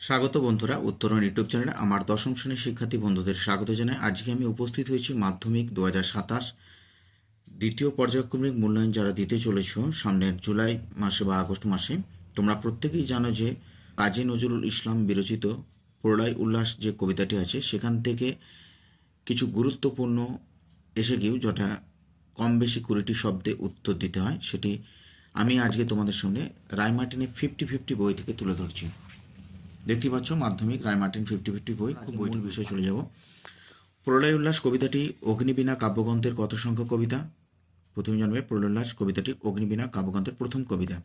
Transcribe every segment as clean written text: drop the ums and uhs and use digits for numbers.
স্বাগত বন্ধুরা, উত্তরণ ইউটিউব চ্যানেলে আমার দশম শ্রেণীর শিক্ষার্থী বন্ধুদের স্বাগত জানাই। আজকে আমি উপস্থিত হয়েছি মাধ্যমিক 2027 দ্বিতীয় পর্যায়ক্রমিক মূল্যায়ন যারা দিতে চলেছ সামনের জুলাই মাসে বা আগস্ট মাসে। তোমরা প্রত্যেকেই জানো যে কাজী নজরুল ইসলাম বিরচিত প্রলয় উল্লাস যে কবিতাটি আছে সেখান থেকে কিছু গুরুত্বপূর্ণ এসে গিয়েও যেটা কম বেশি 20টি শব্দে উত্তর দিতে হয়, সেটি আমি আজকে তোমাদের সঙ্গে রায়মার্টিনের 50-50 বই থেকে তুলে ধরছি। দেখতে পাচ্ছ মাধ্যমিক রায়মার্টিন 50-50 বই। খুব বইটির বিষয়ে চলে যাব। প্রলয় উল্লাস কবিতাটি অগ্নিবীণা কাব্যগ্রন্থের কত সংখ্যক কবিতা? প্রথমে জানবে প্রলয় উল্লাস কবিতাটি অগ্নিবীণা কাব্যগ্রন্থের প্রথম কবিতা।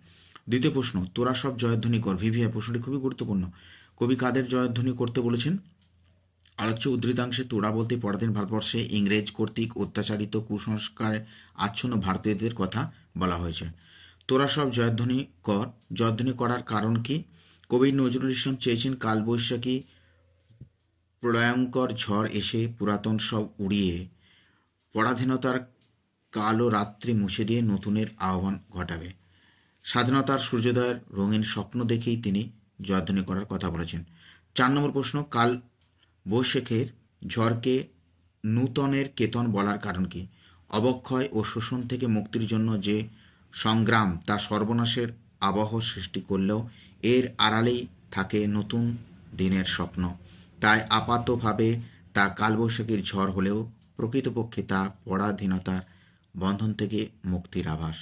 দ্বিতীয় প্রশ্ন, তোরা সব জয়ধ্বনি কর। ভিভিআই প্রশ্নটি খুবই গুরুত্বপূর্ণ। কবি কাদের জয়ধ্বনি করতে বলেছেন? আলোচ্য উদ্ধৃতাংশে তোরা বলতে পরাধীন ভারতবর্ষে ইংরেজ কর্তৃক অত্যাচারিত কুসংস্কারে আচ্ছন্ন ভারতীয়দের কথা বলা হয়েছে। তোরা সব জয়ধ্বনি কর। জয়ধ্বনি করার কারণ কি? কবি নজরুল ইসলাম চেয়েছেন কালবৈশাখী প্রলয়ঙ্কর ঝড় এসে পুরাতন সব উড়িয়ে পরাধীনতার কালো রাত্রি মুছে দিয়ে নতুনের আহ্বান ঘটাবে। স্বাধীনতার সূর্যোদয়ের রঙিন স্বপ্ন দেখেই তিনি জয়ধ্বনি করার কথা বলেছেন। 4 নম্বর প্রশ্ন, কাল বৈশাখের ঝড়কে নূতনের কেতন বলার কারণ কি? অবক্ষয় ও শোষণ থেকে মুক্তির জন্য যে সংগ্রাম তা সর্বনাশের আবহ সৃষ্টি করলেও এর আড়ালেই থাকে নতুন দিনের স্বপ্ন। তাই আপাতভাবে তা কালবৈশাখীর ঝড় হলেও প্রকৃতপক্ষে তা পরাধীনতার বন্ধন থেকে মুক্তির আভাস।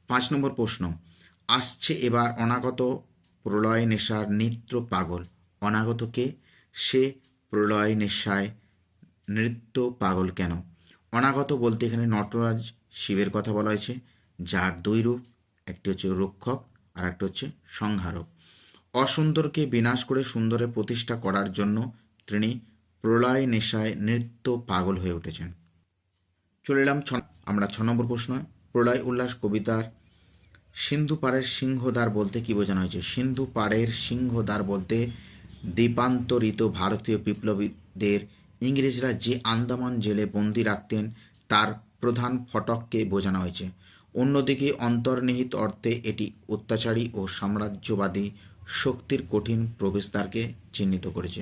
5 নম্বর প্রশ্ন, আসছে এবার অনাগত প্রলয় নেশার নৃত্য পাগল। অনাগত কে? সে প্রলয় নেশায় নৃত্য পাগল কেন? অনাগত বলতে এখানে নটরাজ শিবের কথা বলা হয়েছে, যার দুই রূপ, একটি হচ্ছে রক্ষক আর একটা হচ্ছে সংহারক। অসুন্দরকে বিনাশ করে সুন্দরের প্রতিষ্ঠা করার জন্য তিনি প্রলয় নেশায় নৃত্য পাগল হয়ে উঠেছেন। চলে এলাম আমরা 6 নম্বর প্রশ্ন। প্রলয় উল্লাস কবিতার সিন্ধু পাড়ের সিংহদ্বার বলতে কি বোঝানো হয়েছে? সিন্ধু পাড়ের সিংহদ্বার বলতে দ্বীপান্তরিত ভারতীয় বিপ্লবীদের ইংরেজরা যে আন্দামান জেলে বন্দি রাখতেন তার প্রধান ফটককে বোঝানো হয়েছে। অন্যদিকে অন্তর্নিহিত অর্থে এটি অত্যাচারী ও সাম্রাজ্যবাদী শক্তির কঠিন প্রবেশদ্বারকে চিহ্নিত করেছে।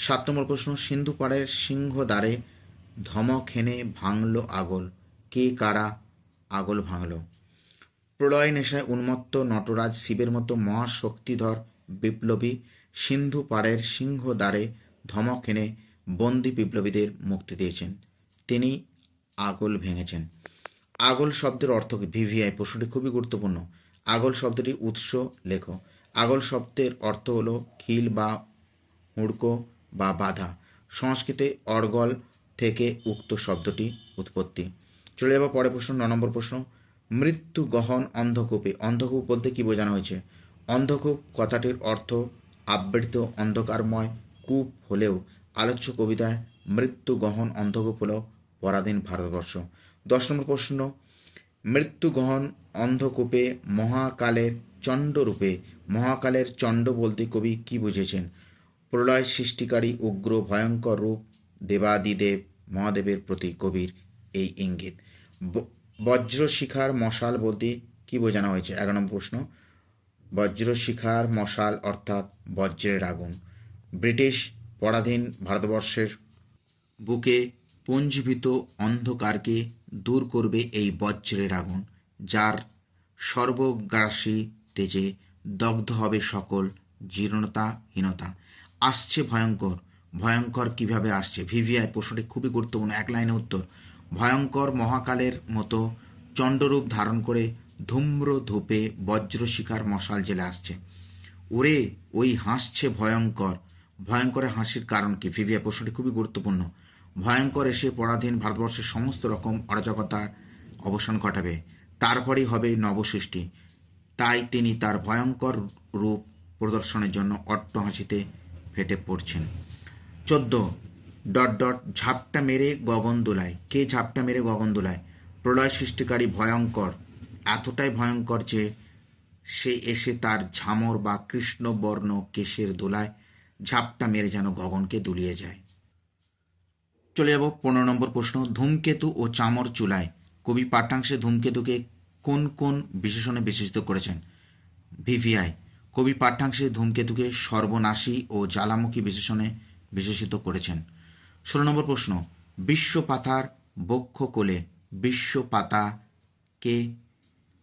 7 নম্বর প্রশ্ন, সিন্ধু পাড়ের সিংহদ্বারে ধমক হেনে ভাঙল আগল। কে কারা আগল ভাঙল? প্রলয় নেশায় উন্মত্ত নটরাজ শিবের মতো মহাশক্তিধর বিপ্লবী সিন্ধু পাড়ের সিংহদ্বারে ধমক এনে বন্দি বিপ্লবীদের মুক্তি দিয়েছেন। তিনি আগল ভেঙেছেন। আগল শব্দের অর্থ কি? ভিভিআই প্রশ্নটি খুবই গুরুত্বপূর্ণ। আগল শব্দটির উৎস লেখো। আগল শব্দের অর্থ হলো খিল বা হুড়কো বা বাধা। সংস্কৃতে অর্গল থেকে উক্ত শব্দটি উৎপত্তি। চলে যাবো পরের প্রশ্ন, 9 নম্বর প্রশ্ন। মৃত্যু গহন অন্ধকূপে। অন্ধকূপ বলতে কি বোঝানো হয়েছে? অন্ধকূপ কথাটির অর্থ আবৃত অন্ধকারময় কূপ হলেও আলোচ্য কবিতায় মৃত্যু গহন অন্ধকূপ হল পরাধীন ভারতবর্ষ। 10 নম্বর প্রশ্ন, মৃত্যু গহন অন্ধকূপে মহাকালের চণ্ডরূপে। মহাকালের চণ্ড বলতে কবি কি বুঝেছেন? প্রলয় সৃষ্টিকারী উগ্র ভয়ঙ্কর রূপ দেবাদিদেব মহাদেবের প্রতি কবির এই ইঙ্গিত। বজ্রশিখার মশাল বলতে কি বোঝানো হয়েছে? 11 নম্বর প্রশ্ন, বজ্রশিখার মশাল অর্থাৎ বজ্রের আগুন। ব্রিটিশ পরাধীন ভারতবর্ষের বুকে পুঞ্জীভূত অন্ধকারকে দূর করবে এই বজ্রের আগুন, যার সর্বগ্রাসী তেজে দগ্ধ হবে সকল জীর্ণতাহীনতা। আসছে ভয়ঙ্কর। ভয়ঙ্কর কিভাবে আসছে? ভিভিআই প্রশ্নটি খুবই গুরুত্বপূর্ণ, এক লাইনে উত্তর। ভয়ঙ্কর মহাকালের মতো চণ্ডরূপ ধারণ করে ধূম্র ধূপে বজ্রশিখার মশাল জেলে আসছে। ওরে ওই হাসছে ভয়ঙ্কর। ভয়ঙ্করের হাসির কারণ কি? ভিভিআই প্রশ্নটি খুবই গুরুত্বপূর্ণ। ভয়ঙ্কর এসে পরাধীন ভারতবর্ষের সমস্ত রকম অরাজকতার অবসান ঘটাবে, তারপরেই হবে নবসৃষ্টি। তাই তিনি তার ভয়ঙ্কর রূপ প্রদর্শনের জন্য অট্টহাসিতে ফেটে পড়ছেন। 14 ঝাপটা মেরে গগন দোলায়। কে ঝাপটা মেরে গগন দোলায়? প্রলয় সৃষ্টিকারী ভয়ঙ্কর এতটাই ভয়ঙ্কর যে সে এসে তার ঝামর বা কৃষ্ণবর্ণ কেশের দোলায় ঝাপটা মেরে যেন গগনকে দুলিয়ে যায়। চলে যাব 15 নম্বর প্রশ্ন। ধূমকেতু ও চামর চুলায়। কবি পাঠ্যাংশে ধূমকেতুকে কোন কোন বিশেষণে বিশেষিত করেছেন? ভিভিআই কবি পাঠ্যাংশে ধূমকেতুকে সর্বনাশী ও জ্বালামুখী বিশেষণে বিশেষিত করেছেন। 16 নম্বর প্রশ্ন, বিশ্ব পাতার বক্ষ কোলে, বিশ্ব পাতাকে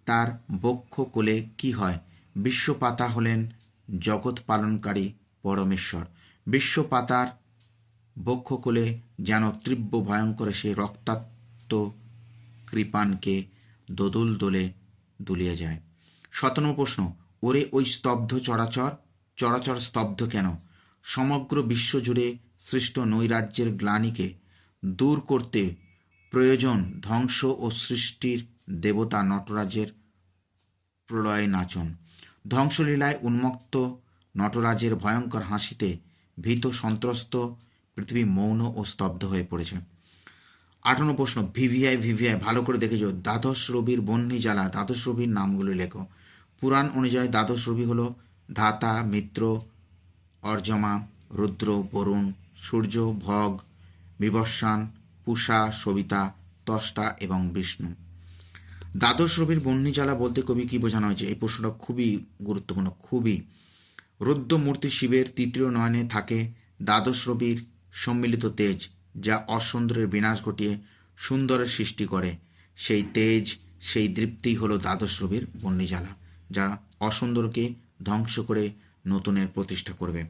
তার বক্ষ কোলে কি হয়? বিশ্ব পাতা হলেন জগৎ পালনকারী পরমেশ্বর। বিশ্ব পাতার বক্ষ কোলে যেন তীব্র ভয়ঙ্কর সে রক্তাক্ত কৃপানকে দোদুল দোলে দুলিয়ে যায়। 17 নম্বর প্রশ্ন, ওরে ওই স্তব্ধ চরাচর, চরাচর স্তব্ধ কেন? সমগ্র বিশ্ব জুড়ে সৃষ্ট নৈরাজ্যের গ্লানিকে দূর করতে প্রয়োজন ধ্বংস ও সৃষ্টির দেবতা নটরাজের প্রলয় নাচন। ধ্বংসলীলায় উন্মত্ত নটরাজের ভয়ঙ্কর হাসিতে ভীত সন্ত্রস্ত পৃথিবী মৌন ও স্তব্ধ হয়ে পড়েছে। 18 প্রশ্ন, ভিভিআই ভিভিআই ভালো করে দেখেছো। দ্বাদশ রবির বহ্নি জ্বালা, দ্বাদশ রবির নামগুলো লেখো। পুরাণ অনুযায়ী দ্বাদশ রবি হল ধাতা, মিত্র, অর্জমা, রুদ্র, বরুণ, সূর্য, ভগ, বিবস্বান, পূষা, সবিতা, ত্বষ্টা এবং বিষ্ণু। দ্বাদশ রবির বহ্নি জ্বালা বলতে কবি কি বোঝানো হয়েছে? এই প্রশ্নটা খুবই গুরুত্বপূর্ণ, খুবই। রুদ্রমূর্তি শিবের তৃতীয় নয়নে থাকে দ্বাদশ রবির সম্মিলিত তেজ, যা অসুন্দরের বিনাশ ঘটিয়ে সুন্দরের সৃষ্টি করে। সেই তেজ, সেই দীপ্তি হলো দ্বাদশ রবির বহ্নি জ্বালা, যা অসুন্দরকে ধ্বংস করে নতুনের প্রতিষ্ঠা করবে।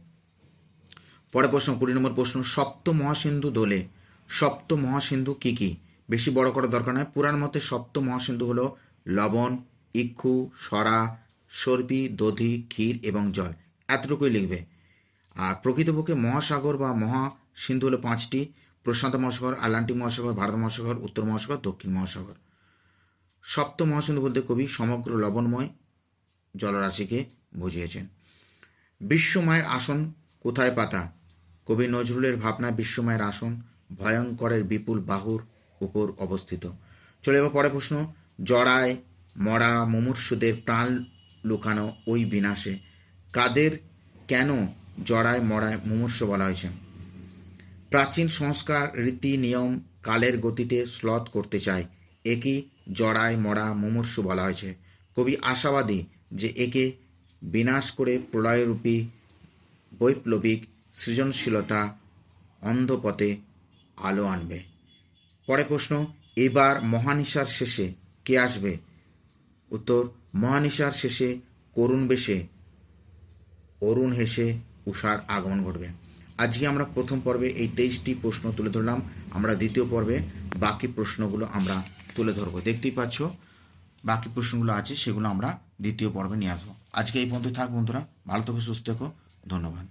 পরে প্রশ্ন 20 নম্বর প্রশ্ন, সপ্ত মহাসিন্ধু দোলে, সপ্ত মহাসিন্ধু কি কি? বেশি বড় করার দরকার নয়। পুরাণ মতে সপ্ত মহাসিন্ধু হলো লবণ, ইক্ষু, সরা, সর্পি, দধি, ক্ষীর এবং জল। এতটুকুই লিখবে। আর প্রকৃতপক্ষে মহাসাগর বা মহাসিন্ধু হলো 5টি: প্রশান্ত মহাসাগর, আটলান্টিক মহাসাগর, ভারত মহাসাগর, উত্তর মহাসাগর, দক্ষিণ মহাসাগর। সপ্ত মহাসিন্ধু বলতে কবি সমগ্র লবণময় জলরাশিকে বুঝিয়েছেন। বিশ্বমায়ের আসন কোথায় পাতা? কবি নজরুলের ভাবনায় বিশ্বমায়ের আসন ভয়ঙ্করের বিপুল বাহুর উপর অবস্থিত। চলে যাবো পরে প্রশ্ন, জড়ায় মরা মুমূর্ষুদের প্রাণ লুকানো ওই বিনাশে, কাদের কেন জড়ায় মরায় মুমূর্ষ বলা হয়েছে? প্রাচীন সংস্কার, রীতি, নিয়ম কালের গতিতে শ্লথ করতে চায়, একে জড়ায় মরা মুমূর্ষু বলা হয়েছে। কবি আশাবাদী যে একে বিনাশ করে প্রলয়রূপী বৈপ্লবিক সৃজনশীলতা অন্ধপথে আলো আনবে। পরে প্রশ্ন, এবার মহানিশার শেষে কে আসবে? উত্তর, মহানিশার শেষে করুণ বেশে অরুণ হেসে উষার আগমন ঘটবে। আজকে আমরা প্রথম পর্বে এই 23টি প্রশ্ন তুলে ধরলাম। আমরা দ্বিতীয় পর্বে বাকি প্রশ্নগুলো আমরা তুলে ধরবো। দেখতেই পাচ্ছ বাকি প্রশ্নগুলো আছে, সেগুলো আমরা দ্বিতীয় পর্বে নিয়ে আসবো। আজকে এই পর্যন্ত থাক বন্ধুরা, ভালো থেকো, সুস্থ থেকো, ধন্যবাদ।